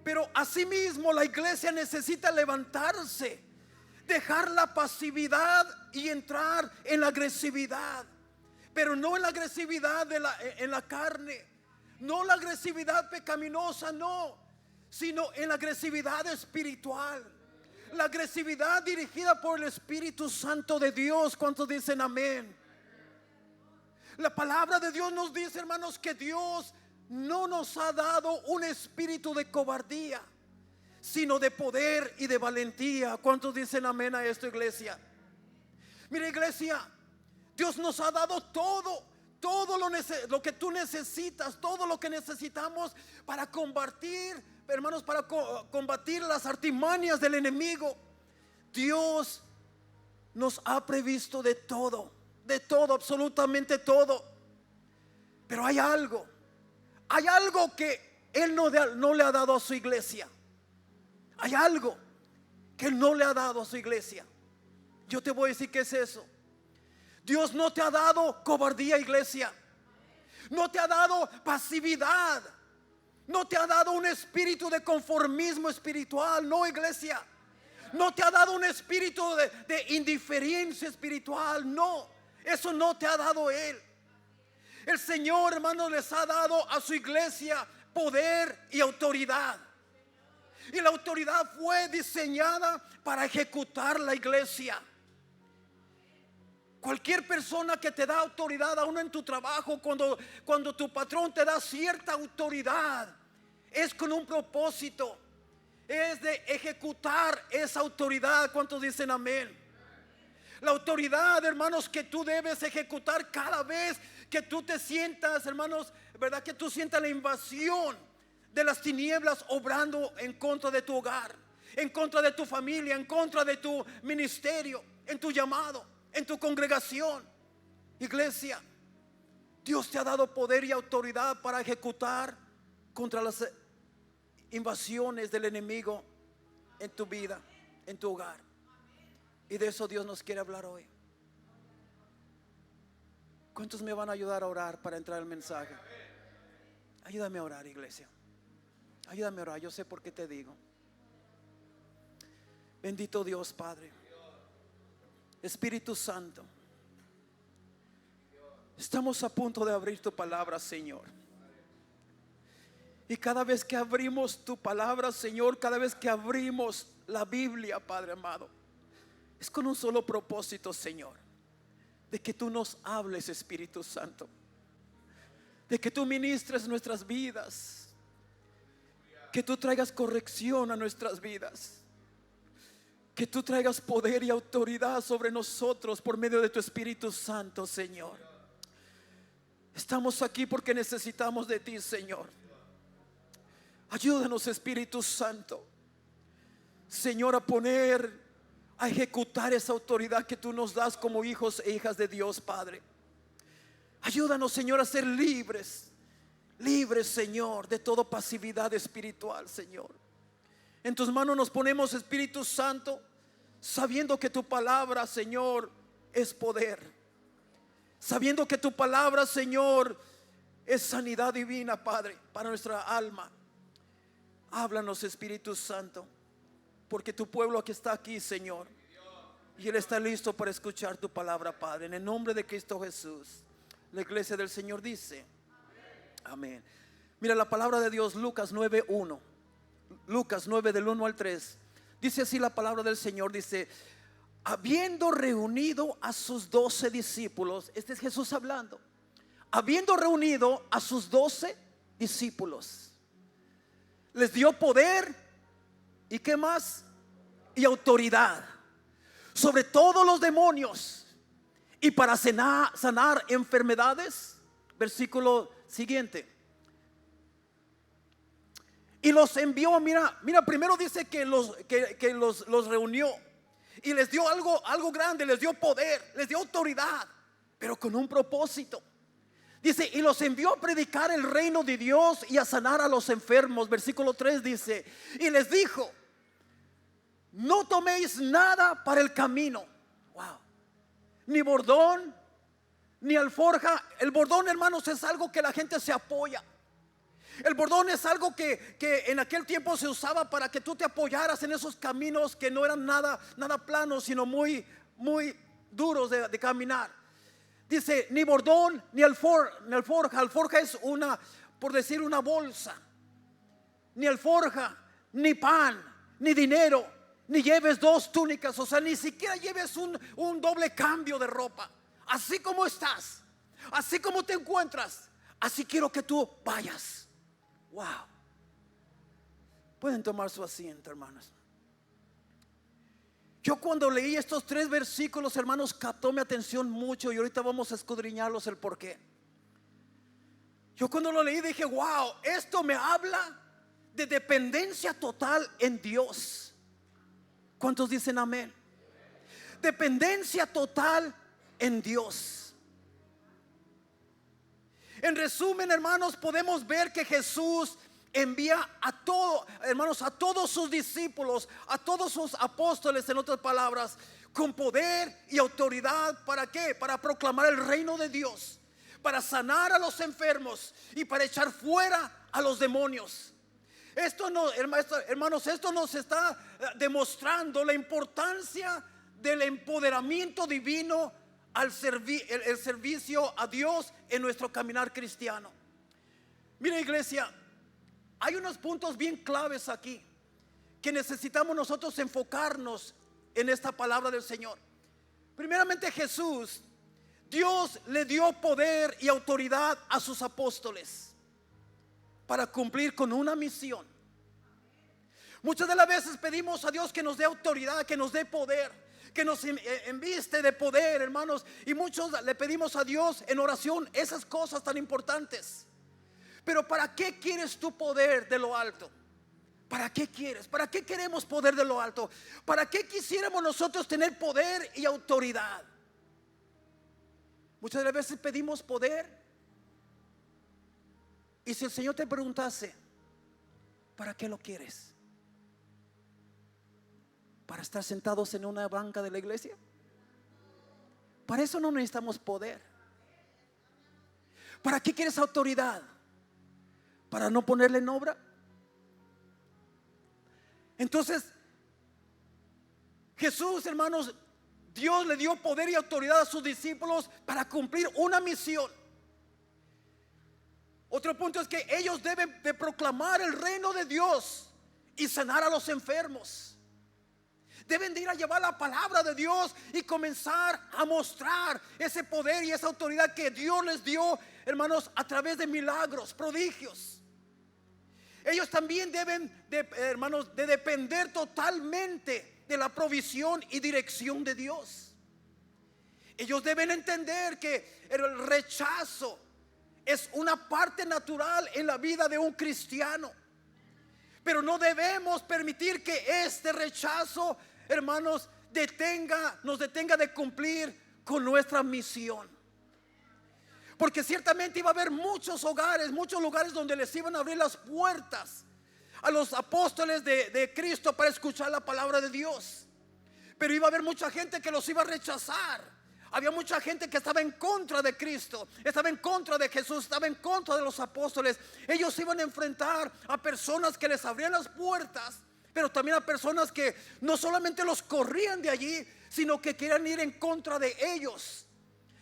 Pero asimismo la iglesia necesita levantarse, dejar la pasividad y entrar en la agresividad. Pero no en la agresividad en la carne, no la agresividad pecaminosa, no, sino en la agresividad espiritual, la agresividad dirigida por el Espíritu Santo de Dios. ¿Cuántos dicen amén? La palabra de Dios nos dice, hermanos, que Dios no nos ha dado un espíritu de cobardía, sino de poder y de valentía. ¿Cuántos dicen amén a esto, iglesia? Mira, iglesia, Dios nos ha dado todo lo que tú necesitas, todo lo que necesitamos para combatir, hermanos, para combatir las artimañas del enemigo. Dios nos ha previsto de todo, absolutamente todo. Pero hay algo que Él no le ha dado a su iglesia. Hay algo que Él no le ha dado a su iglesia. Yo te voy a decir qué es eso. Dios no te ha dado cobardía, iglesia. No te ha dado pasividad. No te ha dado un espíritu de conformismo espiritual. No, iglesia. No te ha dado un espíritu de indiferencia espiritual. No, eso no te ha dado Él. El Señor, hermanos, les ha dado a su iglesia poder y autoridad. Y la autoridad fue diseñada para ejecutar la iglesia. Cualquier persona que te da autoridad, aún en tu trabajo, cuando tu patrón te da cierta autoridad, es con un propósito, es de ejecutar esa autoridad. ¿Cuántos dicen amén? La autoridad, hermanos, que tú debes ejecutar cada vez que tú te sientas, hermanos, ¿verdad? Que tú sientas la invasión de las tinieblas obrando en contra de tu hogar, en contra de tu familia, en contra de tu ministerio, en tu llamado, en tu congregación. Iglesia, Dios te ha dado poder y autoridad para ejecutar contra las invasiones del enemigo en tu vida, en tu hogar. Y de eso Dios nos quiere hablar hoy. ¿Cuántos me van a ayudar a orar para entrar al mensaje? Ayúdame a orar, iglesia. Ayúdame a orar. Yo sé por qué te digo. Bendito Dios, Padre. Espíritu Santo, estamos a punto de abrir tu palabra, Señor. Y cada vez que abrimos tu palabra, Señor, cada vez que abrimos la Biblia, Padre amado, es con un solo propósito, Señor, de que tú nos hables, Espíritu Santo, de que tú ministres nuestras vidas, que tú traigas corrección a nuestras vidas, que tú traigas poder y autoridad sobre nosotros por medio de tu Espíritu Santo, Señor. Estamos aquí porque necesitamos de ti, Señor. Ayúdanos, Espíritu Santo, Señor, a ejecutar esa autoridad que tú nos das como hijos e hijas de Dios, Padre. Ayúdanos, Señor, a ser libres, Señor, de toda pasividad espiritual, Señor. En tus manos nos ponemos, Espíritu Santo, sabiendo que tu palabra, Señor, es poder, sabiendo que tu palabra, Señor, es sanidad divina, Padre, para nuestra alma. Háblanos, Espíritu Santo, porque tu pueblo que está aquí, Señor, y Él está listo para escuchar tu palabra, Padre. En el nombre de Cristo Jesús, la iglesia del Señor dice amén. Mira la palabra de Dios, Lucas 9:1. Lucas 9 del 1 al 3. Dice así la palabra del Señor. Dice: habiendo reunido a sus 12 discípulos. Este es Jesús hablando. Habiendo reunido a sus 12 discípulos, les dio poder. ¿Y qué más? Y autoridad sobre todos los demonios, y para sanar enfermedades. Versículo siguiente. Y los envió. Mira, primero dice que los reunió y les dio algo grande, les dio poder, les dio autoridad, pero con un propósito. Dice: y los envió a predicar el reino de Dios y a sanar a los enfermos. Versículo 3 dice: y les dijo: no toméis nada para el camino. Wow. Ni bordón, ni alforja. El bordón, hermanos, es algo que la gente se apoya. El bordón es algo que en aquel tiempo se usaba para que tú te apoyaras en esos caminos que no eran nada planos, sino muy duros de caminar. Dice, ni bordón ni alforja. Alforja es por decir, una bolsa. Ni alforja, ni pan, ni dinero, ni lleves 2 túnicas. O sea, ni siquiera lleves un doble cambio de ropa. Así como estás, así como te encuentras, así quiero que tú vayas. Wow. Pueden tomar su asiento, hermanos. Yo cuando leí estos 3 versículos, hermanos, captó mi atención mucho, y ahorita vamos a escudriñarlos el porqué. Yo cuando lo leí dije, wow, esto me habla de dependencia total en Dios. ¿Cuántos dicen amén? Dependencia total en Dios. En resumen, hermanos, podemos ver que Jesús envía a todos sus discípulos, a todos sus apóstoles, en otras palabras, con poder y autoridad. ¿Para qué? Para proclamar el reino de Dios, para sanar a los enfermos y para echar fuera a los demonios. Hermanos, esto nos está demostrando la importancia del empoderamiento divino al el servicio a Dios en nuestro caminar cristiano. Mira, iglesia, hay unos puntos bien claves aquí que necesitamos nosotros enfocarnos en esta palabra del Señor. Primeramente, Dios le dio poder y autoridad a sus apóstoles para cumplir con una misión. Muchas de las veces pedimos a Dios que nos dé autoridad, que nos dé poder, que nos enviste de poder, hermanos, y muchos le pedimos a Dios en oración esas cosas tan importantes. Pero ¿para qué quieres tu poder de lo alto? ¿Para qué quieres? ¿Para qué queremos poder de lo alto? ¿Para qué quisiéramos nosotros tener poder y autoridad? Muchas de las veces pedimos poder, y si el Señor te preguntase, ¿para qué lo quieres? ¿Para estar sentados en una banca de la iglesia? Para eso no necesitamos poder. ¿Para qué quieres autoridad? ¿Para no ponerle en obra? Entonces, Jesús, hermanos, Dios le dio poder y autoridad a sus discípulos para cumplir una misión. Otro punto es que ellos deben de proclamar el reino de Dios y sanar a los enfermos. Deben de ir a llevar la palabra de Dios y comenzar a mostrar ese poder y esa autoridad que Dios les dio, hermanos, a través de milagros, prodigios. Ellos también deben hermanos, de depender totalmente de la provisión y dirección de Dios. Ellos deben entender que el rechazo es una parte natural en la vida de un cristiano, pero no debemos permitir que este rechazo, hermanos, nos detenga de cumplir con nuestra misión. Porque ciertamente iba a haber muchos lugares donde les iban a abrir las puertas a los apóstoles de Cristo para escuchar la palabra de Dios. Pero iba a haber mucha gente que los iba a rechazar. Había mucha gente que estaba en contra de Cristo, estaba en contra de Jesús, estaba en contra de los apóstoles. Ellos iban a enfrentar a personas que les abrían las puertas, pero también a personas que no solamente los corrían de allí, sino que querían ir en contra de ellos.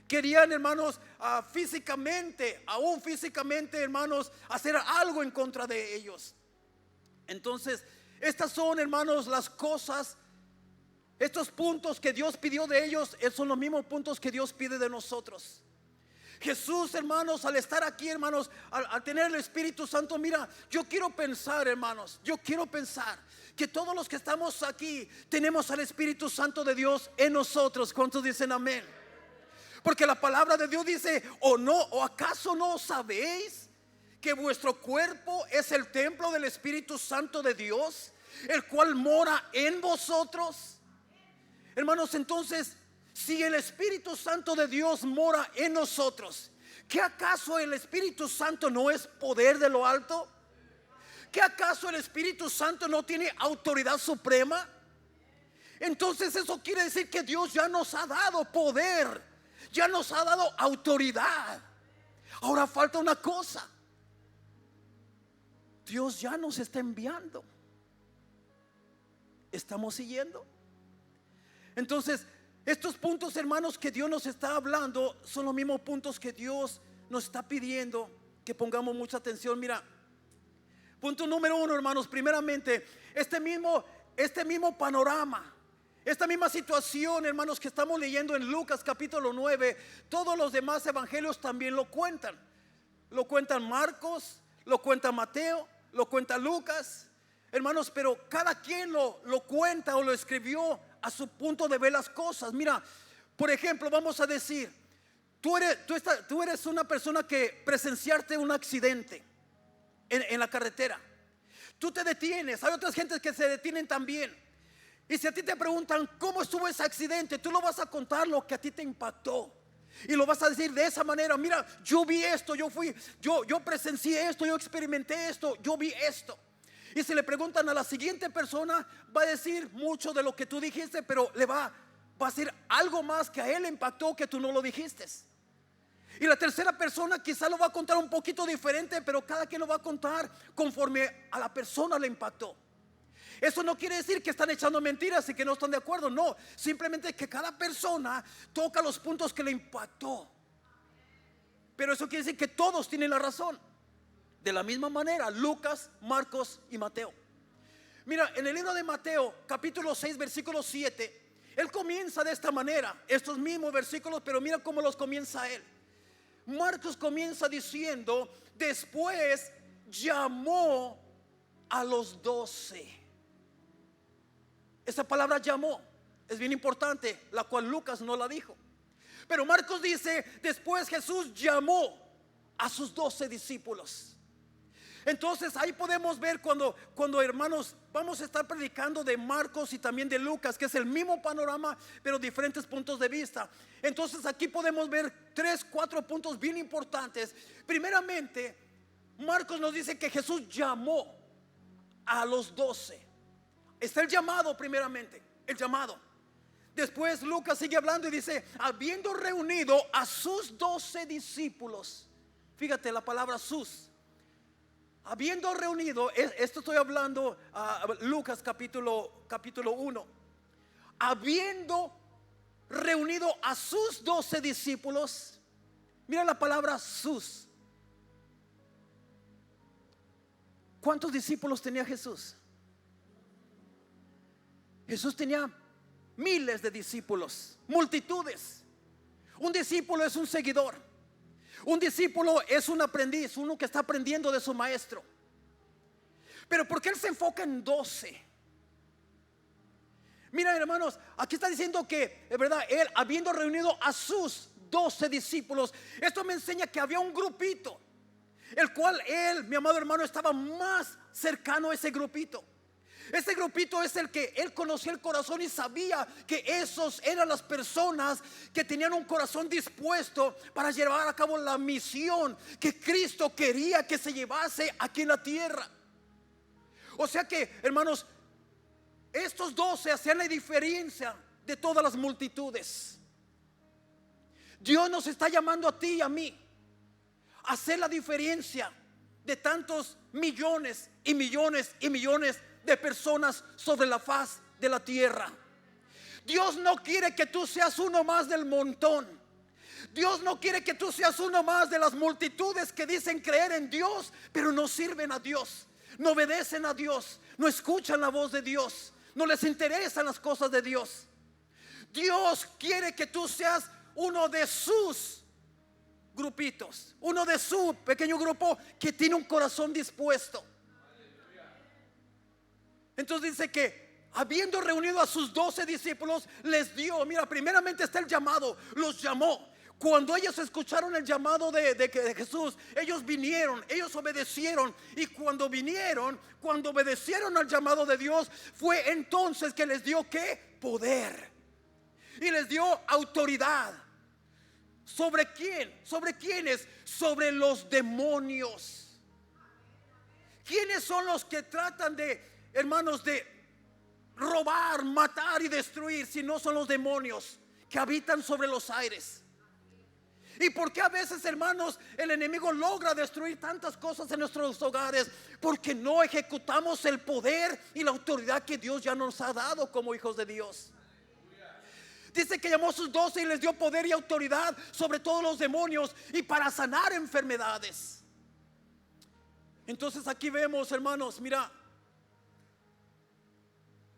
Querían, hermanos, aún físicamente, hermanos, hacer algo en contra de ellos. Entonces, estas son, hermanos, las cosas, estos puntos que Dios pidió de ellos, son los mismos puntos que Dios pide de nosotros. Jesús, hermanos, al estar aquí, hermanos, al tener el Espíritu Santo, mira, yo quiero pensar, hermanos, que todos los que estamos aquí tenemos al Espíritu Santo de Dios en nosotros. ¿Cuántos dicen amén? Porque la palabra de Dios dice, ¿o acaso no sabéis que vuestro cuerpo es el templo del Espíritu Santo de Dios, el cual mora en vosotros? Hermanos, entonces, si el Espíritu Santo de Dios mora en nosotros, ¿qué acaso el Espíritu Santo no es poder de lo alto? ¿Qué acaso el Espíritu Santo no tiene autoridad suprema? Entonces eso quiere decir que Dios ya nos ha dado poder, ya nos ha dado autoridad. Ahora falta una cosa. Dios ya nos está enviando. ¿Estamos siguiendo? Entonces, estos puntos, hermanos, que Dios nos está hablando son los mismos puntos que Dios nos está pidiendo que pongamos mucha atención. Mira, punto número 1, hermanos, primeramente, este mismo panorama, esta misma situación, hermanos, que estamos leyendo en Lucas capítulo 9, todos los demás evangelios también lo cuentan. Lo cuentan Marcos, lo cuenta Mateo, lo cuenta Lucas, hermanos, pero cada quien lo cuenta o lo escribió a su punto de ver las cosas. Mira, por ejemplo, vamos a decir, tú eres una persona que presenciaste un accidente en la carretera. Tú te detienes, hay otras gentes que se detienen también. Y si a ti te preguntan cómo estuvo ese accidente, tú lo vas a contar lo que a ti te impactó. Y lo vas a decir de esa manera: mira, yo vi esto, yo presencié esto, yo experimenté esto, yo vi esto. Y si le preguntan a la siguiente persona, va a decir mucho de lo que tú dijiste, pero le va a decir algo más que a él le impactó que tú no lo dijiste. Y la tercera persona quizá lo va a contar un poquito diferente, pero cada quien lo va a contar conforme a la persona le impactó. Eso no quiere decir que están echando mentiras y que no están de acuerdo, no, simplemente que cada persona toca los puntos que le impactó. Pero eso quiere decir que todos tienen la razón. De la misma manera, Lucas, Marcos y Mateo. Mira, en el libro de Mateo, capítulo 6, versículo 7, él comienza de esta manera, estos mismos versículos, pero mira cómo los comienza él. Marcos comienza diciendo: después llamó a los 12. Esa palabra llamó es bien importante, la cual Lucas no la dijo. Pero Marcos dice: después Jesús llamó a sus 12 discípulos. Entonces ahí podemos ver cuando hermanos vamos a estar predicando de Marcos y también de Lucas, que es el mismo panorama pero diferentes puntos de vista. Entonces aquí podemos ver 3-4 puntos bien importantes. Primeramente, Marcos nos dice que Jesús llamó a los 12. Está el llamado primeramente, el llamado. Después Lucas sigue hablando y dice: habiendo reunido a sus 12 discípulos. Fíjate la palabra sus. Habiendo reunido, esto estoy hablando Lucas capítulo 1. Habiendo reunido a sus 12 discípulos. Mira la palabra sus. ¿Cuántos discípulos tenía Jesús? Jesús tenía miles de discípulos, multitudes. Un discípulo es un seguidor. Un discípulo es un aprendiz, uno que está aprendiendo de su maestro. Pero ¿por qué él se enfoca en 12? Mira, hermanos, aquí está diciendo que, es verdad, él habiendo reunido a sus 12 discípulos, esto me enseña que había un grupito, el cual él, mi amado hermano, estaba más cercano a ese grupito. Ese grupito es el que él conocía el corazón y sabía que esos eran las personas que tenían un corazón dispuesto para llevar a cabo la misión que Cristo quería que se llevase aquí en la tierra. O sea que, hermanos, estos 12 hacían la diferencia de todas las multitudes. Dios nos está llamando a ti y a mí a hacer la diferencia de tantos millones y millones y millones de personas sobre la faz de la tierra. Dios no quiere que tú seas uno más del montón. Dios no quiere que tú seas uno más de las multitudes que dicen creer en Dios, pero no sirven a Dios, no obedecen a Dios, no escuchan la voz de Dios, no les interesan las cosas de Dios. Dios quiere que tú seas uno de sus grupitos, uno de su pequeño grupo que tiene un corazón dispuesto. Entonces dice que habiendo reunido a sus 12 discípulos, les dio, mira, primeramente está el llamado, los llamó. Cuando ellos escucharon el llamado de Jesús, ellos vinieron, ellos obedecieron. Y cuando vinieron, cuando obedecieron al llamado de Dios, fue entonces que les dio ¿qué? Poder. Y les dio autoridad. ¿Sobre quién? ¿Sobre quiénes? Sobre los demonios. ¿Quiénes son los que tratan de, hermanos, de robar, matar y destruir? Si no son los demonios que habitan sobre los aires. ¿Y por qué a veces, hermanos, el enemigo logra destruir tantas cosas en nuestros hogares? Porque no ejecutamos el poder y la autoridad que Dios ya nos ha dado como hijos de Dios. Dice que llamó a sus 12 y les dio poder y autoridad sobre todos los demonios y para sanar enfermedades. Entonces aquí vemos, hermanos, mira,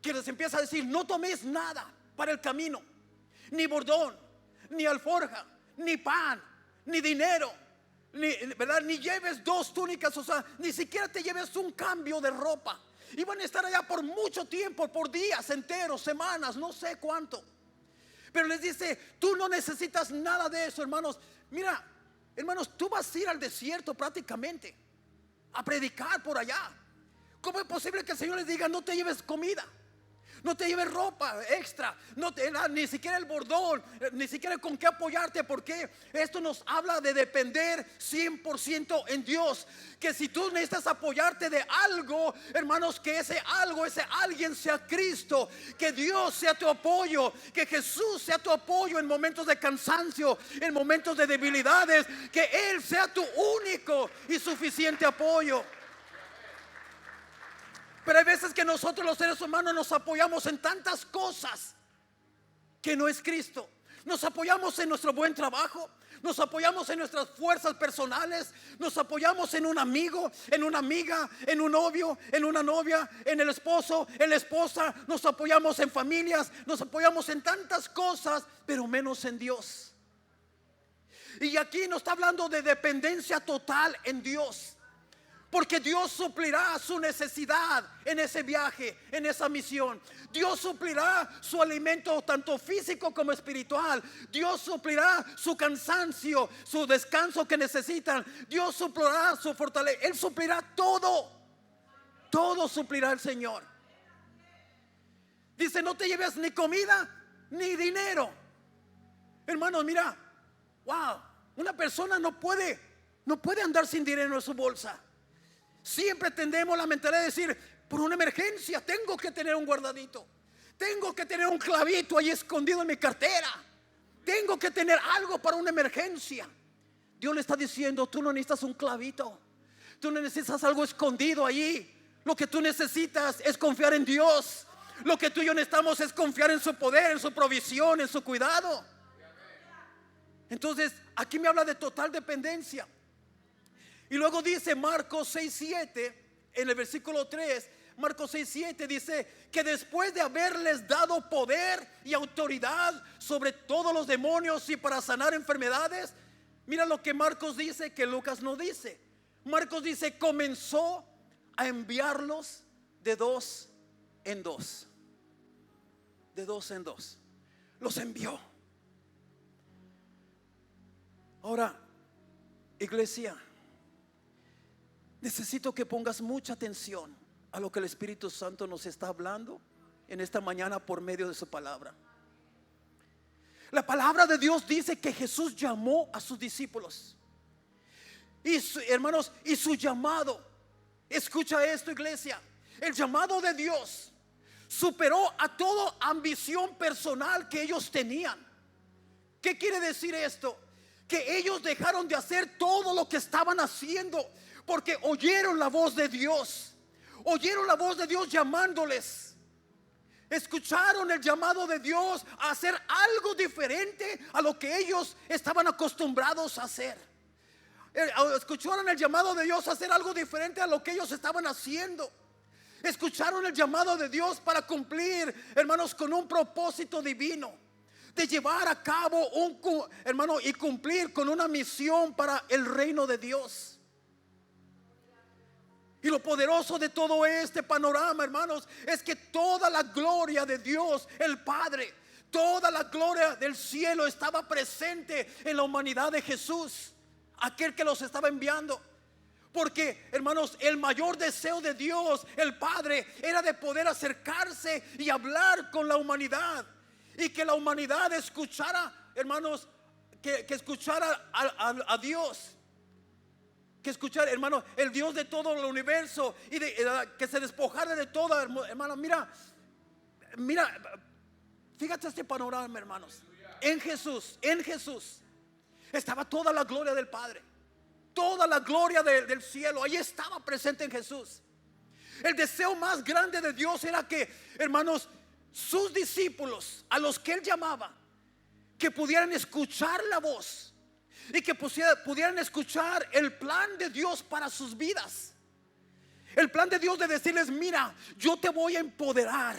que les empieza a decir: no toméis nada para el camino, ni bordón, ni alforja, ni pan, ni dinero, ¿verdad? Ni lleves 2 túnicas, o sea, ni siquiera te lleves un cambio de ropa. Y van a estar allá por mucho tiempo, por días enteros, semanas, no sé cuánto. Pero les dice: tú no necesitas nada de eso, hermanos. Mira, hermanos, tú vas a ir al desierto prácticamente a predicar por allá. ¿Cómo es posible que el Señor les diga: no te lleves comida, no te lleves ropa extra, no te, ni siquiera el bordón, ni siquiera con qué apoyarte? Porque esto nos habla de depender 100% en Dios. Que si tú necesitas apoyarte de algo, hermanos, que ese algo, ese alguien sea Cristo. Que Dios sea tu apoyo, que Jesús sea tu apoyo en momentos de cansancio, en momentos de debilidades. Que Él sea tu único y suficiente apoyo. Pero hay veces que nosotros los seres humanos nos apoyamos en tantas cosas que no es Cristo. Nos apoyamos en nuestro buen trabajo, nos apoyamos en nuestras fuerzas personales, nos apoyamos en un amigo, en una amiga, en un novio, en una novia, en el esposo, en la esposa. Nos apoyamos en familias, nos apoyamos en tantas cosas, pero menos en Dios. Y aquí nos está hablando de dependencia total en Dios. Porque Dios suplirá su necesidad en ese viaje, en esa misión. Dios suplirá su alimento tanto físico como espiritual. Dios suplirá su cansancio, su descanso que necesitan. Dios suplirá su fortaleza. Él suplirá todo. Todo suplirá el Señor. Dice: no te lleves ni comida ni dinero. Hermanos, mira, wow, una persona no puede andar sin dinero en su bolsa. Siempre tendemos la mentalidad de decir: por una emergencia tengo que tener un guardadito, tengo que tener un clavito ahí escondido en mi cartera, tengo que tener algo para una emergencia. Dios le está diciendo: tú no necesitas un clavito, tú no necesitas algo escondido ahí. Lo que tú necesitas es confiar en Dios. Lo que tú y yo necesitamos es confiar en su poder, en su provisión, en su cuidado. Entonces aquí me habla de total dependencia. Y luego dice Marcos 6:7, en el versículo 3, Marcos 6:7 dice que después de haberles dado poder y autoridad sobre todos los demonios y para sanar enfermedades, mira lo que Marcos dice que Lucas no dice. Marcos dice: comenzó a enviarlos de 2 en 2. De 2 en 2. Los envió. Ahora, iglesia, necesito que pongas mucha atención a lo que el Espíritu Santo nos está hablando en esta mañana por medio de su palabra. La palabra de Dios dice que Jesús llamó a sus discípulos. Y hermanos, y su llamado, escucha esto, iglesia, el llamado de Dios superó a toda ambición personal que ellos tenían. ¿Qué quiere decir esto? Que ellos dejaron de hacer todo lo que estaban haciendo porque oyeron la voz de Dios. Oyeron la voz de Dios llamándoles. Escucharon el llamado de Dios a hacer algo diferente a lo que ellos estaban acostumbrados a hacer. Escucharon el llamado de Dios a hacer algo diferente a lo que ellos estaban haciendo. Escucharon el llamado de Dios para cumplir, hermanos, con un propósito divino, de llevar a cabo hermano, y cumplir con una misión para el reino de Dios. Y lo poderoso de todo este panorama, hermanos, es que toda la gloria de Dios, el Padre, toda la gloria del cielo estaba presente en la humanidad de Jesús, aquel que los estaba enviando. Porque, hermanos, el mayor deseo de Dios, el Padre, era de poder acercarse y hablar con la humanidad. Y que la humanidad escuchara, hermanos, que escuchara a Dios. Que escuchar, hermano, el Dios de todo el universo. Y que se despojara de todo, hermano. Mira, fíjate este panorama, hermanos. En Jesús estaba toda la gloria del Padre, toda la gloria del cielo. Ahí estaba presente en Jesús. El deseo más grande de Dios era que, hermanos, sus discípulos, a los que Él llamaba, que pudieran escuchar la voz y que pudieran escuchar el plan de Dios para sus vidas. El plan de Dios de decirles: mira, yo te voy a empoderar,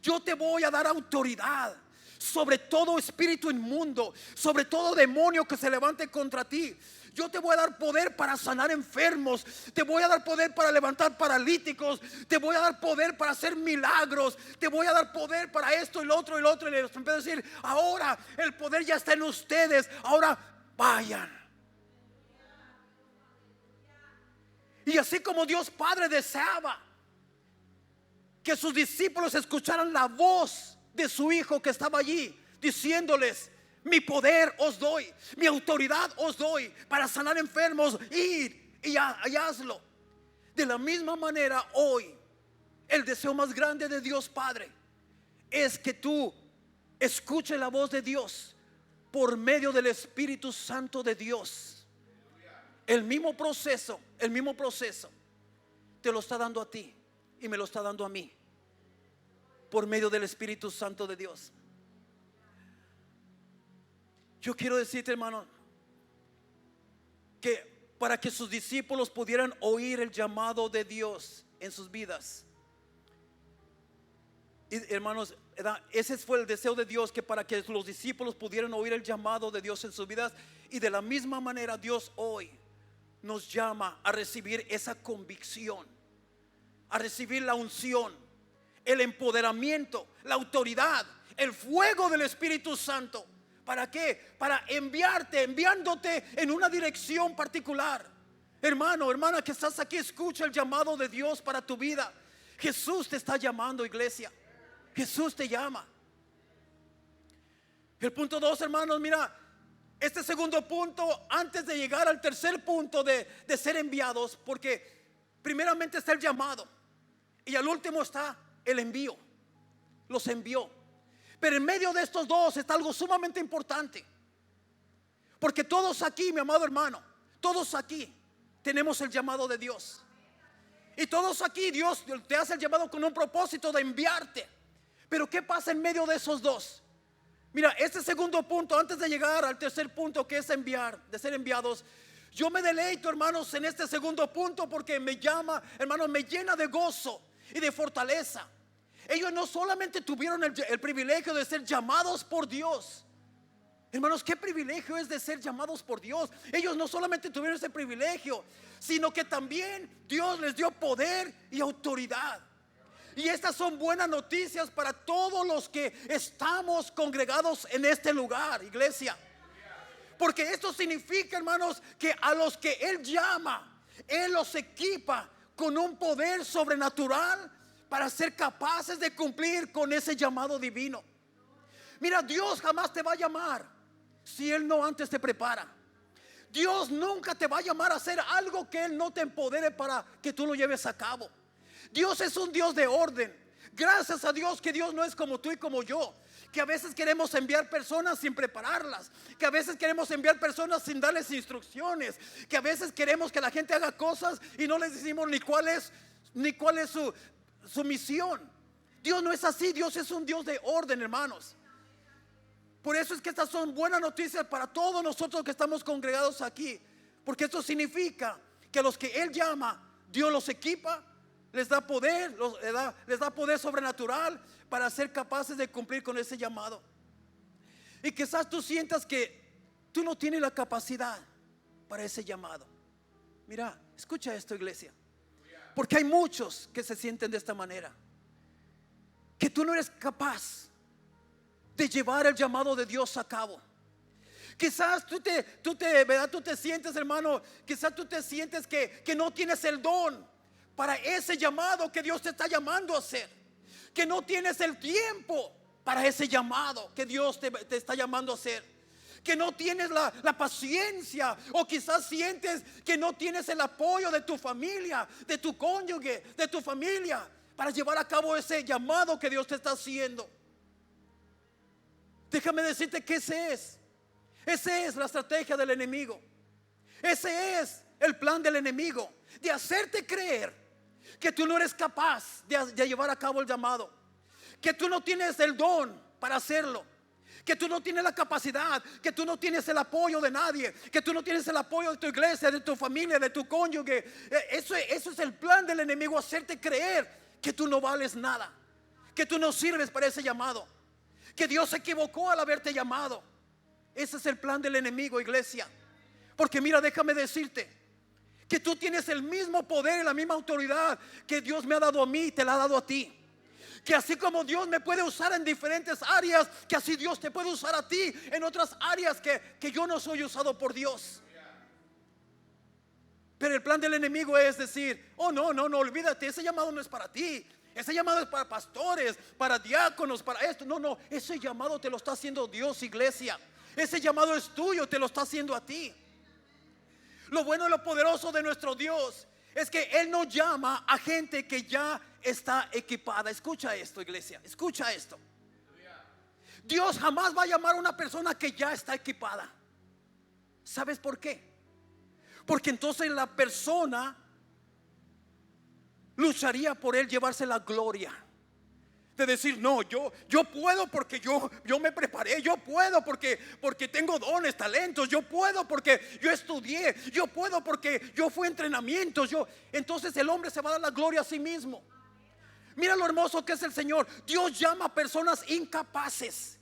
yo te voy a dar autoridad sobre todo espíritu inmundo, sobre todo demonio que se levante contra ti. Yo te voy a dar poder para sanar enfermos, te voy a dar poder para levantar paralíticos, te voy a dar poder para hacer milagros, te voy a dar poder para esto y lo otro y lo otro. Y les empiezo a decir: ahora el poder ya está en ustedes, ahora vayan. Y así como Dios Padre deseaba que sus discípulos escucharan la voz de su Hijo que estaba allí, diciéndoles: mi poder os doy, mi autoridad os doy para sanar enfermos, id y hazlo. De la misma manera, hoy el deseo más grande de Dios Padre es que tú escuches la voz de Dios por medio del Espíritu Santo de Dios. El mismo proceso te lo está dando a ti y me lo está dando a mí por medio del Espíritu Santo de Dios. Yo quiero decirte, hermano, que para que sus discípulos pudieran oír el llamado de Dios en sus vidas, y, hermanos, ese fue el deseo de Dios, que para que los discípulos pudieran oír el llamado de Dios en sus vidas. Y de la misma manera Dios hoy nos llama a recibir esa convicción, a recibir la unción, el empoderamiento, la autoridad, el fuego del Espíritu Santo. ¿Para qué? Para enviándote en una dirección particular. Hermano, hermana que estás aquí, escucha el llamado de Dios para tu vida. Jesús te está llamando, iglesia. Jesús te llama. El punto 2, hermanos, mira, este segundo punto, antes de llegar al tercer punto de ser enviados, porque primeramente está el llamado y al último está el envío. Los envió. Pero en medio de estos dos está algo sumamente importante, porque todos aquí, mi amado hermano, todos aquí tenemos el llamado de Dios. Y todos aquí Dios te hace el llamado con un propósito de enviarte. Pero ¿qué pasa en medio de esos dos? Mira, este segundo punto, antes de llegar al tercer punto, que es enviar, de ser enviados, yo me deleito, hermanos, en este segundo punto, porque me llama, hermanos, me llena de gozo y de fortaleza. Ellos no solamente tuvieron el privilegio de ser llamados por Dios. Hermanos, qué privilegio es de ser llamados por Dios. Ellos no solamente tuvieron ese privilegio, sino que también Dios les dio poder y autoridad. Y estas son buenas noticias para todos los que estamos congregados en este lugar, iglesia. Porque esto significa, hermanos, que a los que Él llama, Él los equipa con un poder sobrenatural para ser capaces de cumplir con ese llamado divino. Mira, Dios jamás te va a llamar si Él no antes te prepara. Dios nunca te va a llamar a hacer algo que Él no te empodere para que tú lo lleves a cabo. Dios es un Dios de orden. Gracias a Dios que Dios no es como tú y como yo, que a veces queremos enviar personas sin prepararlas, que a veces queremos enviar personas sin darles instrucciones, que a veces queremos que la gente haga cosas y no les decimos ni cuál es su misión. Dios no es así. Dios es un Dios de orden, hermanos. Por eso es que estas son buenas noticias para todos nosotros que estamos congregados aquí, porque esto significa que a los que Él llama, Dios los equipa, les da poder, les da poder sobrenatural para ser capaces de cumplir con ese llamado. Y quizás tú sientas que tú no tienes la capacidad para ese llamado. Mira, escucha esto, iglesia, porque hay muchos que se sienten de esta manera, que tú no eres capaz de llevar el llamado de Dios a cabo. Quizás tú te sientes, hermano, quizás tú te sientes que no tienes el don para ese llamado que Dios te está llamando a hacer, que no tienes el tiempo para ese llamado que Dios te está llamando a hacer, que no tienes la paciencia, o quizás sientes que no tienes el apoyo de tu familia, de tu cónyuge, de tu familia, para llevar a cabo ese llamado que Dios te está haciendo. Déjame decirte que ese Esa es la estrategia del enemigo. Ese es el plan del enemigo, de hacerte creer que tú no eres capaz de llevar a cabo el llamado, que tú no tienes el don para hacerlo, que tú no tienes la capacidad, que tú no tienes el apoyo de nadie, que tú no tienes el apoyo de tu iglesia, de tu familia, de tu cónyuge. Eso es el plan del enemigo, hacerte creer que tú no vales nada, que tú no sirves para ese llamado, que Dios se equivocó al haberte llamado. Ese es el plan del enemigo, iglesia. Porque mira, déjame decirte que tú tienes el mismo poder y la misma autoridad que Dios me ha dado a mí y te la ha dado a ti. Que así como Dios me puede usar en diferentes áreas, que así Dios te puede usar a ti en otras áreas que yo no soy usado por Dios. Pero el plan del enemigo es decir: oh, no, olvídate, ese llamado no es para ti. Ese llamado es para pastores, para diáconos, para esto. No, ese llamado te lo está haciendo Dios, iglesia. Ese llamado es tuyo, te lo está haciendo a ti. Lo bueno y lo poderoso de nuestro Dios es que Él no llama a gente que ya está equipada. Escucha esto, iglesia, escucha esto. Dios jamás va a llamar a una persona que ya está equipada. ¿Sabes por qué? Porque entonces la persona lucharía por Él llevarse la gloria. De decir: no, yo puedo porque yo me preparé, yo puedo porque tengo dones, talentos, yo puedo porque yo estudié, yo puedo porque yo fui a entrenamientos. Entonces el hombre se va a dar la gloria a sí mismo. Mira lo hermoso que es el Señor. Dios llama a personas incapaces.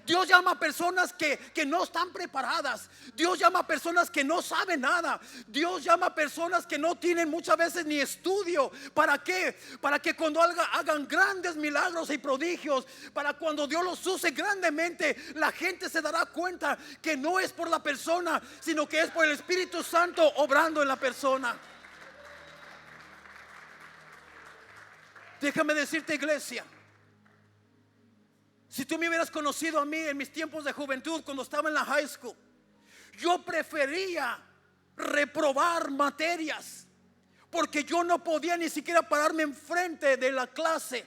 Dios llama a personas que no están preparadas. Dios llama a personas que no saben nada. Dios llama a personas que no tienen muchas veces ni estudio. ¿Para qué? Para que cuando hagan grandes milagros y prodigios, para cuando Dios los use grandemente, la gente se dará cuenta que no es por la persona, sino que es por el Espíritu Santo obrando en la persona. Déjame decirte, iglesia, si tú me hubieras conocido a mí en mis tiempos de juventud, cuando estaba en la high school, yo prefería reprobar materias, porque yo no podía ni siquiera pararme enfrente de la clase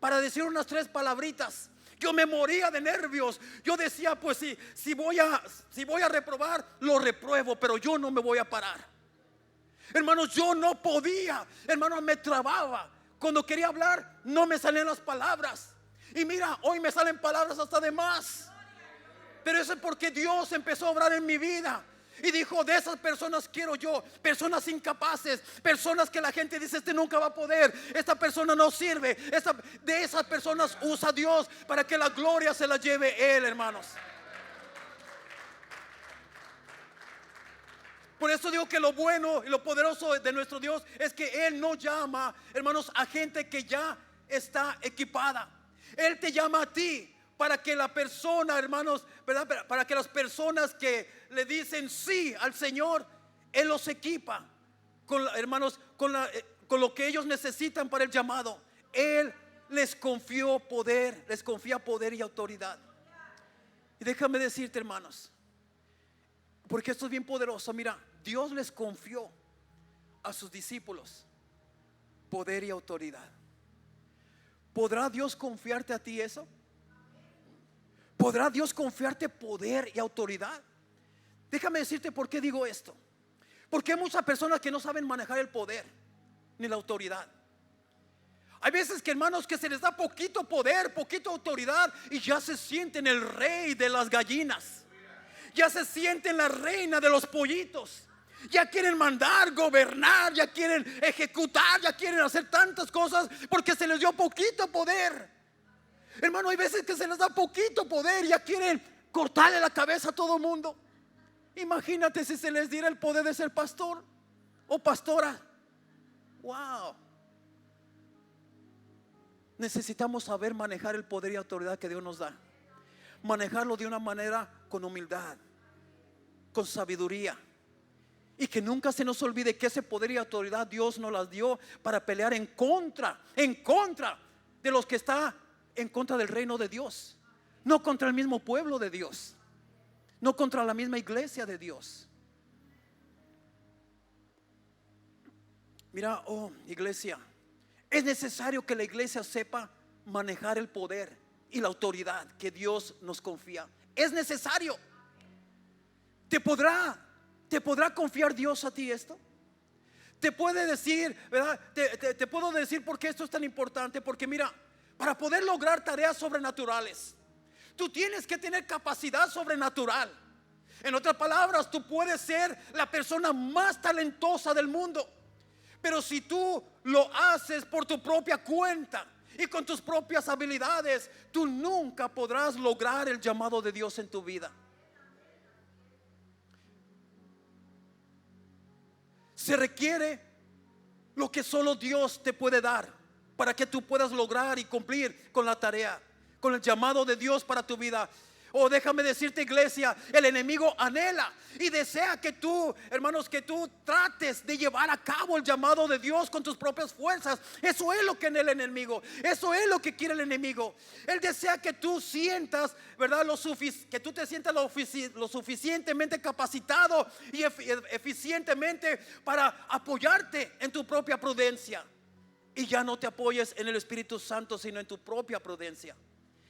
para decir unas 3 palabritas. Yo me moría de nervios. Yo decía: pues si voy a reprobar, lo repruebo, pero yo no me voy a parar. Hermanos, yo no podía. Hermanos, me trababa. Cuando quería hablar, no me salían las palabras. Y mira, hoy me salen palabras hasta de más. Pero eso es porque Dios empezó a obrar en mi vida. Y dijo: de esas personas quiero yo. Personas incapaces, personas que la gente dice: este nunca va a poder, esta persona no sirve. De esas personas usa Dios para que la gloria se la lleve Él, hermanos. Por eso digo que lo bueno y lo poderoso de nuestro Dios es que Él no llama, hermanos, a gente que ya está equipada. Él te llama a ti para que la persona, hermanos, ¿verdad? Para que las personas que le dicen sí al Señor, Él los equipa hermanos, con lo que ellos necesitan para el llamado. Él les confía poder y autoridad. Y déjame decirte, hermanos, porque esto es bien poderoso. Mira, Dios les confió a sus discípulos poder y autoridad. ¿Podrá Dios confiarte a ti eso? ¿Podrá Dios confiarte poder y autoridad? Déjame decirte por qué digo esto. Porque hay muchas personas que no saben manejar el poder ni la autoridad. Hay veces que, hermanos, que se les da poquito poder, poquita autoridad, y ya se sienten el rey de las gallinas. Ya se sienten la reina de los pollitos. Ya quieren mandar, gobernar, ya quieren ejecutar, ya quieren hacer tantas cosas porque se les dio poquito poder. Hermano, hay veces que se les da poquito poder y ya quieren cortarle la cabeza a todo el mundo. Imagínate si se les diera el poder de ser pastor o pastora. Wow. Necesitamos saber manejar el poder y autoridad que Dios nos da. Manejarlo de una manera con humildad, con sabiduría. Y que nunca se nos olvide que ese poder y autoridad Dios nos las dio para pelear en contra de los que está en contra del reino de Dios. No contra el mismo pueblo de Dios, no contra la misma iglesia de Dios. Mira, iglesia, es necesario que la iglesia sepa manejar el poder y la autoridad que Dios nos confía. Es necesario. ¿Te podrá confiar Dios a ti esto? Te puede decir, ¿verdad? Te puedo decir por qué esto es tan importante. Porque mira, para poder lograr tareas sobrenaturales, tú tienes que tener capacidad sobrenatural. En otras palabras, tú puedes ser la persona más talentosa del mundo, pero si tú lo haces por tu propia cuenta y con tus propias habilidades, tú nunca podrás lograr el llamado de Dios en tu vida. Se requiere lo que solo Dios te puede dar para que tú puedas lograr y cumplir con la tarea, con el llamado de Dios para tu vida. Oh, déjame decirte, iglesia, el enemigo anhela y desea que tú, hermanos, que tú trates de llevar a cabo el llamado de Dios con tus propias fuerzas. Eso es lo que anhela el enemigo. Eso es lo que quiere el enemigo. Él desea que tú sientas, ¿verdad? Que tú te sientas lo suficientemente capacitado y eficientemente para apoyarte en tu propia prudencia. Y ya no te apoyes en el Espíritu Santo, sino en tu propia prudencia.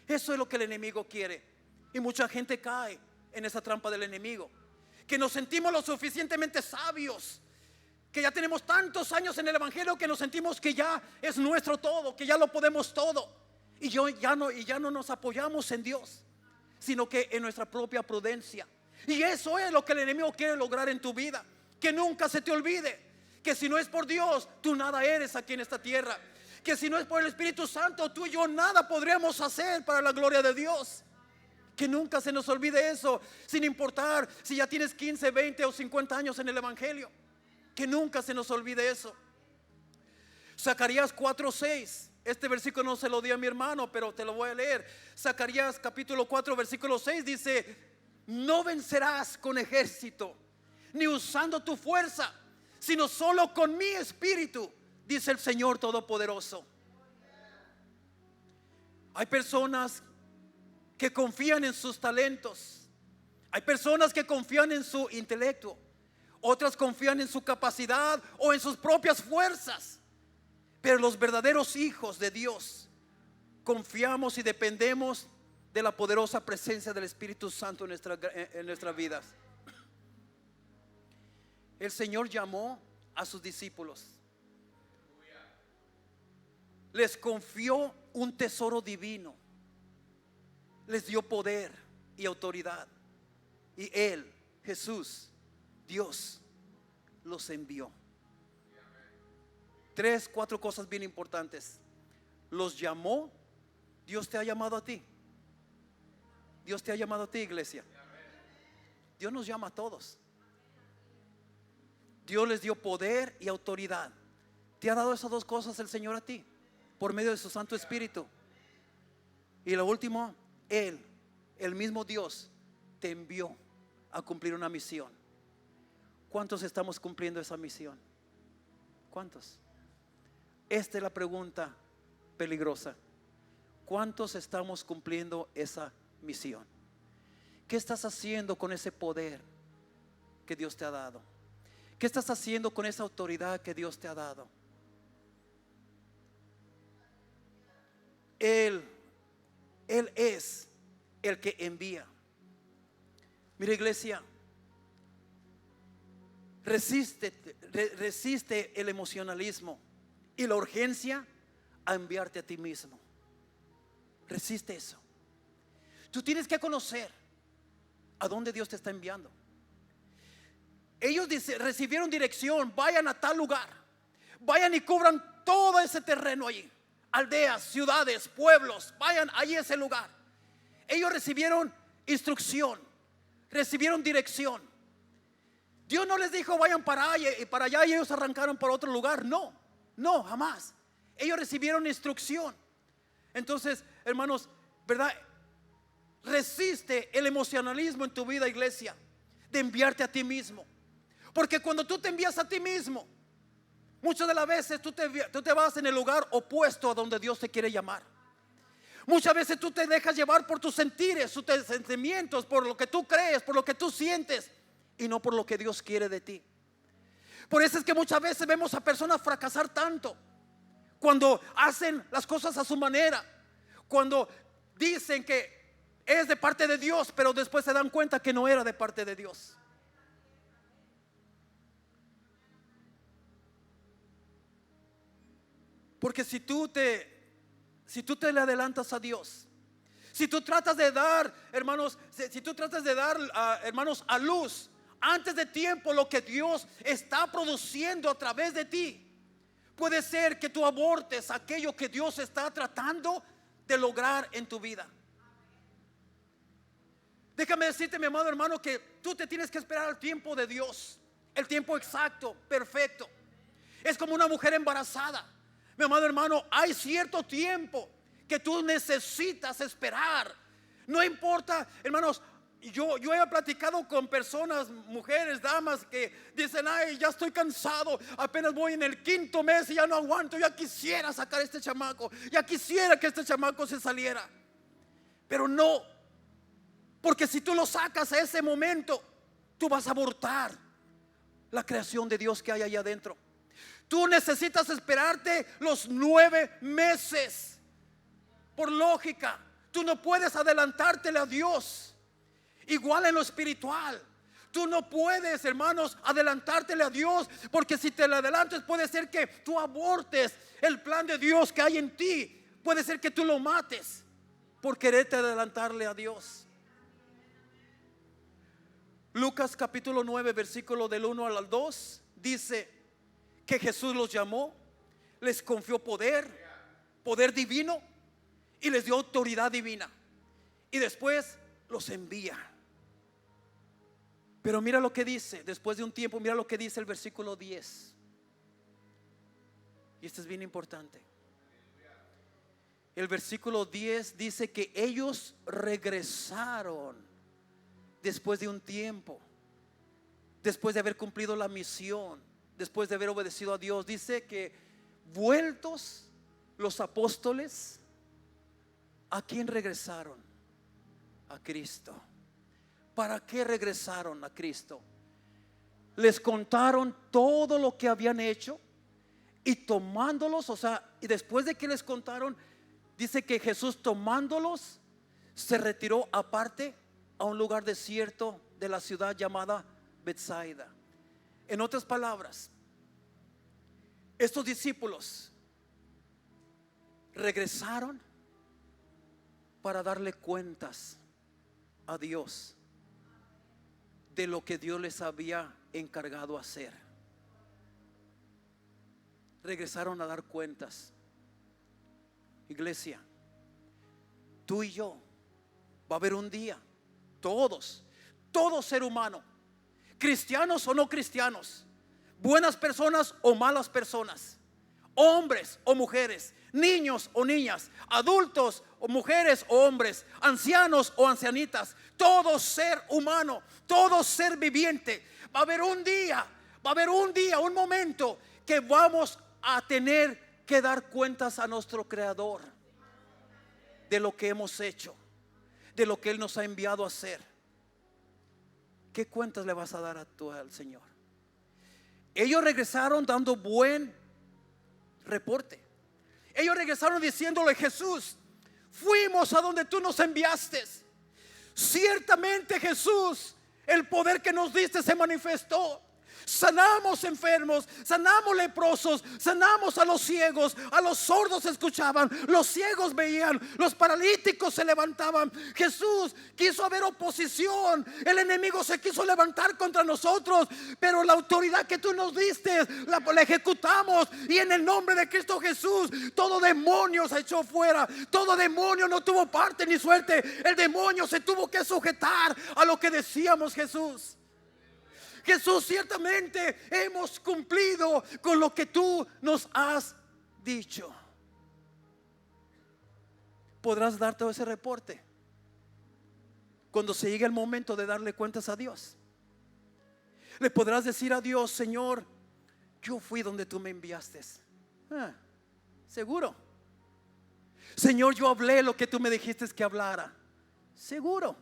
Eso es lo que el enemigo quiere. Y mucha gente cae en esa trampa del enemigo, que nos sentimos lo suficientemente sabios, que ya tenemos tantos años en el evangelio, que nos sentimos que ya es nuestro todo, que ya lo podemos todo, y ya no nos apoyamos en Dios, sino que en nuestra propia prudencia. Y eso es lo que el enemigo quiere lograr en tu vida. Que nunca se te olvide que si no es por Dios, tú nada eres aquí en esta tierra. Que si no es por el Espíritu Santo, tú y yo nada podríamos hacer para la gloria de Dios. Que nunca se nos olvide eso, sin importar si ya tienes 15, 20 o 50 años en el evangelio. Que nunca se nos olvide eso. Zacarías 4:6. Este versículo no se lo di a mi hermano, pero te lo voy a leer. Zacarías capítulo 4 versículo 6 dice: no vencerás con ejército, ni usando tu fuerza, sino solo con mi espíritu, dice el Señor Todopoderoso. Hay personas que confían en sus talentos. Hay personas que confían en su intelecto. Otras confían en su capacidad o en sus propias fuerzas. Pero los verdaderos hijos de Dios confiamos y dependemos de la poderosa presencia del Espíritu Santo en nuestras vidas. El Señor llamó a sus discípulos. Les confió un tesoro divino. Les dio poder y autoridad. Y Él, Jesús, Dios, los envió. 3, 4 cosas bien importantes. Los llamó. Dios te ha llamado a ti. Dios te ha llamado a ti, iglesia. Dios nos llama a todos. Dios les dio poder y autoridad. Te ha dado esas dos cosas el Señor a ti, por medio de su Santo Espíritu. Y lo último, Él, el mismo Dios, te envió a cumplir una misión. ¿Cuántos estamos cumpliendo esa misión? ¿Cuántos? Esta es la pregunta peligrosa. ¿Cuántos estamos cumpliendo esa misión? ¿Qué estás haciendo con ese poder que Dios te ha dado? ¿Qué estás haciendo con esa autoridad que Dios te ha dado? Él es el que envía. Mira, iglesia, resiste el emocionalismo y la urgencia a enviarte a ti mismo. Resiste eso. Tú tienes que conocer a dónde Dios te está enviando. Ellos recibieron dirección: vayan a tal lugar, vayan y cubran todo ese terreno allí, aldeas, ciudades, pueblos, vayan allí a ese lugar. Ellos recibieron instrucción, recibieron dirección. Dios no les dijo vayan para allá y ellos arrancaron para otro lugar. No, jamás. Ellos recibieron instrucción. Entonces, hermanos, ¿verdad? Resiste el emocionalismo en tu vida, iglesia, de enviarte a ti mismo. Porque cuando tú te envías a ti mismo, muchas de las veces tú te vas en el lugar opuesto a donde Dios te quiere llamar. Muchas veces tú te dejas llevar por tus sentires, tus sentimientos, por lo que tú crees, por lo que tú sientes, y no por lo que Dios quiere de ti. Por eso es que muchas veces vemos a personas fracasar tanto cuando hacen las cosas a su manera, cuando dicen que es de parte de Dios, pero después se dan cuenta que no era de parte de Dios. Porque si tú te le adelantas a Dios, si tú tratas de dar, hermanos, si tú tratas de dar, hermanos, a luz antes de tiempo lo que Dios está produciendo a través de ti, puede ser que tú abortes aquello que Dios está tratando de lograr en tu vida. Déjame decirte, mi amado hermano, que tú te tienes que esperar al tiempo de Dios, el tiempo exacto, perfecto. Es como una mujer embarazada. Mi amado hermano, hay cierto tiempo que tú necesitas esperar. No importa, hermanos, yo he platicado con personas, mujeres, damas, que dicen: ay, ya estoy cansado, apenas voy en el 5.º mes y ya no aguanto, ya quisiera sacar este chamaco, ya quisiera que este chamaco se saliera. Pero no, porque si tú lo sacas a ese momento, tú vas a abortar la creación de Dios que hay allá adentro. Tú necesitas esperarte los 9 meses. Por lógica, tú no puedes adelantártele a Dios. Igual en lo espiritual, tú no puedes, hermanos, adelantártele a Dios, porque si te le adelantas puede ser que tú abortes el plan de Dios que hay en ti. Puede ser que tú lo mates por quererte adelantarle a Dios. Lucas capítulo 9, versículo del 1 al 2 dice que Jesús los llamó, les confió poder divino, y les dio autoridad divina, y después los envía. Pero mira lo que dice después de un tiempo. Mira lo que dice el versículo 10. Y esto es bien importante. El versículo 10 dice que ellos regresaron después de un tiempo, después de haber cumplido la misión, después de haber obedecido a Dios. Dice que vueltos los apóstoles, ¿a quién regresaron? A Cristo. ¿Para qué regresaron a Cristo? Les contaron todo lo que habían hecho, y tomándolos, o sea, y después de que les contaron, dice que Jesús, tomándolos, se retiró aparte a un lugar desierto de la ciudad llamada Betsaida. En otras palabras, estos discípulos regresaron para darle cuentas a Dios de lo que Dios les había encargado hacer. Regresaron a dar cuentas. Iglesia, tú y yo, va a haber un día, todo ser humano, cristianos o no cristianos, buenas personas o malas personas, hombres o mujeres, niños o niñas, adultos o mujeres o hombres, ancianos o ancianitas, todo ser humano, todo ser viviente, va a haber un día, un momento que vamos a tener que dar cuentas a nuestro Creador de lo que hemos hecho, de lo que Él nos ha enviado a hacer. ¿Qué cuentas le vas a dar al Señor? Ellos regresaron dando buen reporte. Ellos regresaron diciéndole: Jesús, fuimos a donde tú nos enviaste. Ciertamente, Jesús, el poder que nos diste se manifestó. Sanamos enfermos, sanamos leprosos, sanamos a los ciegos, a los sordos escuchaban, los ciegos veían, los paralíticos se levantaban. Jesús, quiso haber oposición, el enemigo se quiso levantar contra nosotros, pero la autoridad que tú nos diste la ejecutamos, y en el nombre de Cristo Jesús todo demonio se echó fuera, todo demonio no tuvo parte ni suerte. El demonio se tuvo que sujetar a lo que decíamos. Jesús, ciertamente hemos cumplido con lo que tú nos has dicho. Podrás dar todo ese reporte cuando se llegue el momento de darle cuentas a Dios. Le podrás decir a Dios: Señor, yo fui donde tú me enviaste. Seguro. Señor, yo hablé lo que tú me dijiste que hablara. Seguro.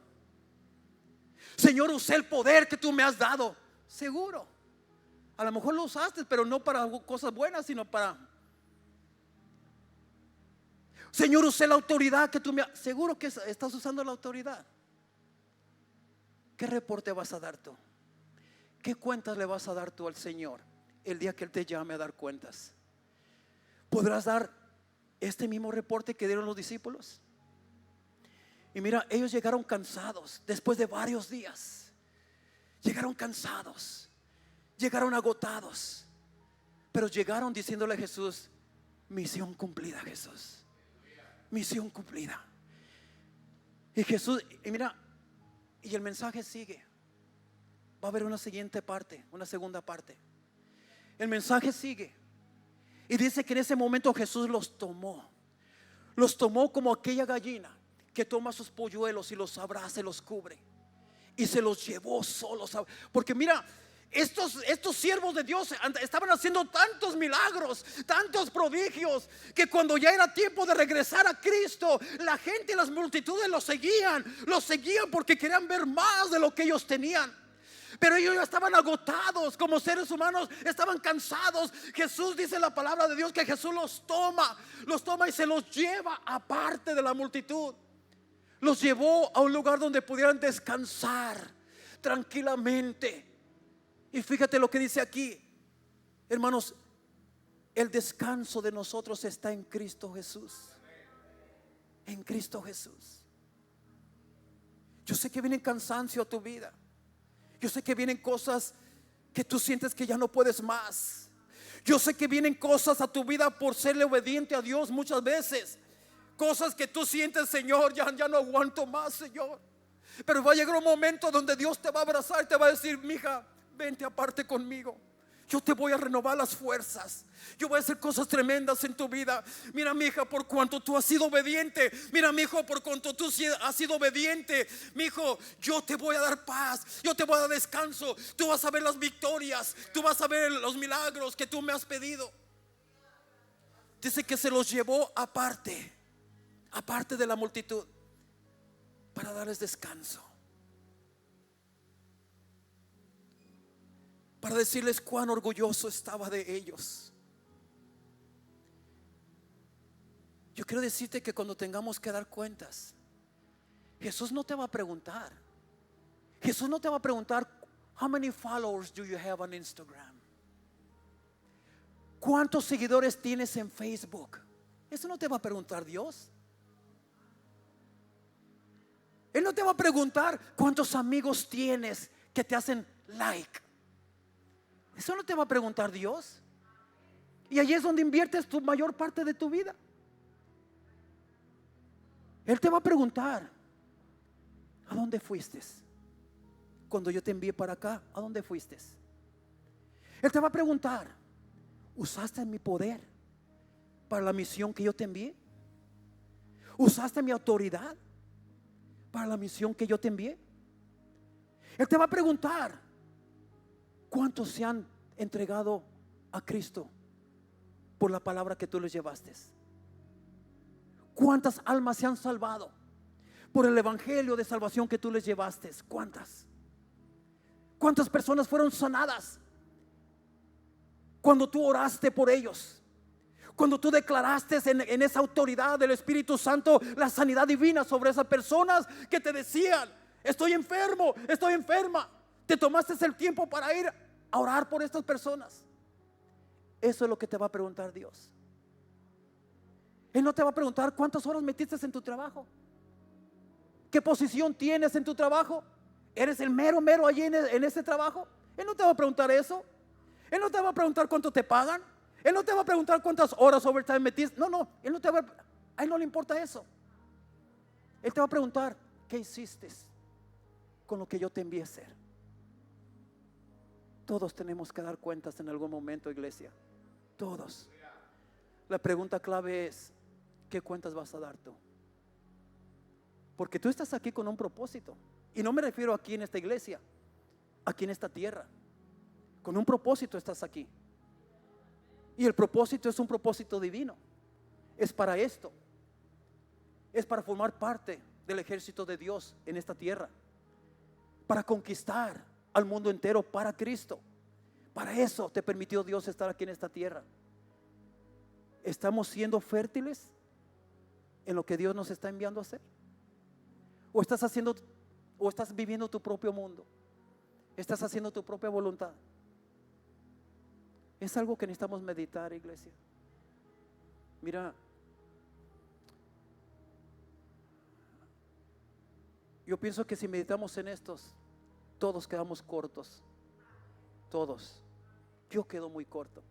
Señor, usé el poder que tú me has dado. Seguro. A lo mejor lo usaste, pero no para cosas buenas, sino para... Señor, usé la autoridad que tú me has... Seguro que estás usando la autoridad. ¿Qué reporte vas a dar tú? ¿Qué cuentas le vas a dar tú al Señor el día que Él te llame a dar cuentas? ¿podrás dar este mismo reporte que dieron los discípulos? Y mira, ellos llegaron cansados después de varios días. Llegaron cansados, llegaron agotados, pero llegaron diciéndole a Jesús: misión cumplida, Jesús, misión cumplida. Y Jesús, y mira, y el mensaje sigue. Va a haber una siguiente parte, una segunda parte. El mensaje sigue. Y dice que en ese momento Jesús los tomó como aquella gallina que toma sus polluelos y los abraza y los cubre, y se los llevó solos. Porque mira, estos siervos de Dios estaban haciendo tantos milagros, tantos prodigios, que cuando ya era tiempo de regresar a Cristo, la gente y las multitudes los seguían porque querían ver más de lo que ellos tenían. Pero ellos ya estaban agotados como seres humanos, estaban cansados. Jesús, dice la palabra de Dios, que Jesús los toma y se los lleva aparte de la multitud. Los llevó a un lugar donde pudieran descansar tranquilamente. Y fíjate lo que dice aquí, hermanos: el descanso de nosotros está en Cristo Jesús. En Cristo Jesús. Yo sé que viene cansancio a tu vida. Yo sé que vienen cosas que tú sientes que ya no puedes más. Yo sé que vienen cosas a tu vida por serle obediente a Dios muchas veces. Cosas que tú sientes: Señor, ya no aguanto más, Señor. Pero va a llegar un momento donde Dios te va a abrazar y te va a decir: mija, vente aparte conmigo. Yo te voy a renovar las fuerzas. Yo voy a hacer cosas tremendas en tu vida. Mira, mi hija, por cuanto tú has sido obediente. Mira, mi hijo, por cuanto tú has sido obediente, mi hijo, yo te voy a dar paz. Yo te voy a dar descanso. Tú vas a ver las victorias. Tú vas a ver los milagros que tú me has pedido. Dice que se los llevó aparte de la multitud, para darles descanso, para decirles cuán orgulloso estaba de ellos. Yo quiero decirte que cuando tengamos que dar cuentas, Jesús no te va a preguntar. Jesús no te va a preguntar: how many followers do you have on Instagram? ¿Cuántos seguidores tienes en Facebook? Eso no te va a preguntar Dios. Él no te va a preguntar cuántos amigos tienes que te hacen like. Eso no te va a preguntar Dios. Y allí es donde inviertes tu mayor parte de tu vida. Él te va a preguntar: ¿a dónde fuiste? Cuando yo te envié para acá, ¿a dónde fuiste? Él te va a preguntar: ¿usaste mi poder para la misión que yo te envié? ¿Usaste mi autoridad para la misión que yo te envié? Él te va a preguntar: ¿cuántos se han entregado a Cristo por la palabra que tú les llevaste? ¿Cuántas almas se han salvado por el evangelio de salvación que tú les llevaste? ¿Cuántas? ¿Cuántas personas fueron sanadas cuando tú oraste por ellos? Cuando tú declaraste en esa autoridad del Espíritu Santo la sanidad divina sobre esas personas que te decían: estoy enfermo, estoy enferma. Te tomaste el tiempo para ir a orar por estas personas. Eso es lo que te va a preguntar Dios. Él no te va a preguntar cuántas horas metiste en tu trabajo, qué posición tienes en tu trabajo, eres el mero allí en ese trabajo. Él no te va a preguntar eso. Él no te va a preguntar cuánto te pagan. Él no te va a preguntar cuántas horas overtime metiste. No, él no te va a él no le importa eso. Él te va a preguntar: ¿qué hiciste con lo que yo te envié a hacer? Todos tenemos que dar cuentas en algún momento, iglesia. Todos. La pregunta clave es: ¿qué cuentas vas a dar tú? Porque tú estás aquí con un propósito. Y no me refiero aquí en esta iglesia, aquí en esta tierra. Con un propósito estás aquí. Y el propósito es un propósito divino. Es para esto. Es para formar parte del ejército de Dios en esta tierra, para conquistar al mundo entero para Cristo. Para eso te permitió Dios estar aquí en esta tierra. ¿Estamos siendo fértiles en lo que Dios nos está enviando a hacer? ¿O estás viviendo tu propio mundo? ¿Estás haciendo tu propia voluntad? Es algo que necesitamos meditar, iglesia. Mira, yo pienso que si meditamos en estos, todos quedamos cortos. Todos. Yo quedo muy corto.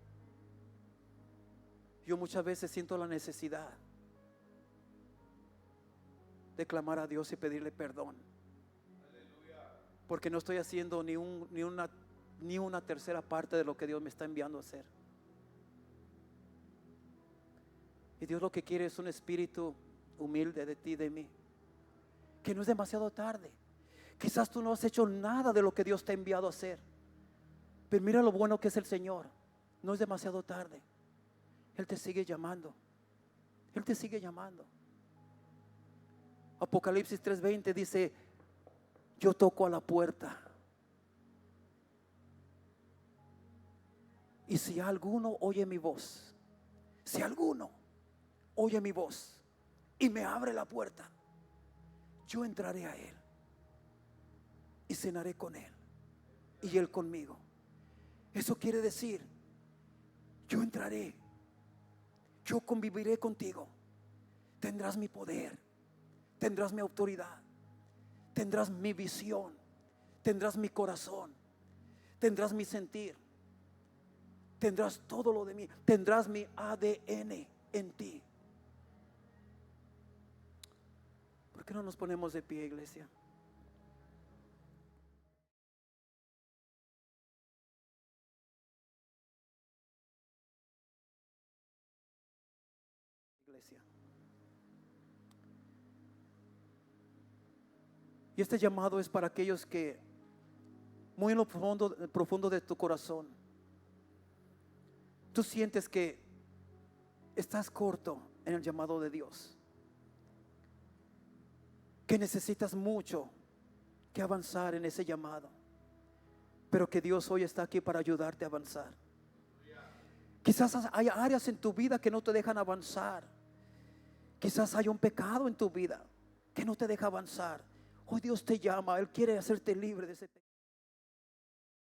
Yo muchas veces siento la necesidad de clamar a Dios y pedirle perdón, porque no estoy haciendo ni una tercera parte de lo que Dios me está enviando a hacer. Y Dios lo que quiere es un espíritu humilde de ti, de mí, que no es demasiado tarde. Quizás tú no has hecho nada de lo que Dios te ha enviado a hacer, pero mira lo bueno que es el Señor. No es demasiado tarde. Él te sigue llamando. Él te sigue llamando. Apocalipsis 3:20 dice: yo toco a la puerta, y si alguno oye mi voz, si alguno oye mi voz y me abre la puerta, yo entraré a él y cenaré con él y él conmigo. Eso quiere decir, yo entraré, yo conviviré contigo, tendrás mi poder, tendrás mi autoridad, tendrás mi visión, tendrás mi corazón, tendrás mi sentir, tendrás todo lo de mí, tendrás mi ADN en ti. ¿Por qué no nos ponemos de pie, iglesia? Iglesia. Y este llamado es para aquellos que muy en lo profundo de tu corazón, tú sientes que estás corto en el llamado de Dios, que necesitas mucho que avanzar en ese llamado, pero que Dios hoy está aquí para ayudarte a avanzar. Quizás hay áreas en tu vida que no te dejan avanzar. Quizás hay un pecado en tu vida que no te deja avanzar. Hoy Dios te llama, Él quiere hacerte libre de ese pecado.